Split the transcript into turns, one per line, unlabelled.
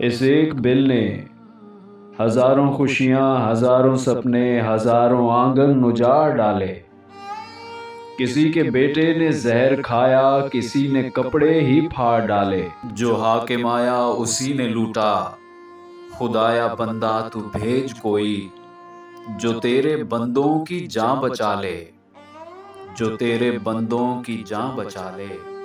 इस एक बिल ने हजारों खुशियां, हजारों सपने, हजारों आंगन उजाड़ डाले। किसी के बेटे ने जहर खाया, किसी ने कपड़े ही फाड़ डाले। जो हाकिम आया उसी ने लूटा, खुदाया बंदा तू भेज कोई, जो तेरे बंदों की जान बचा ले, जो तेरे बंदों की जान बचा ले।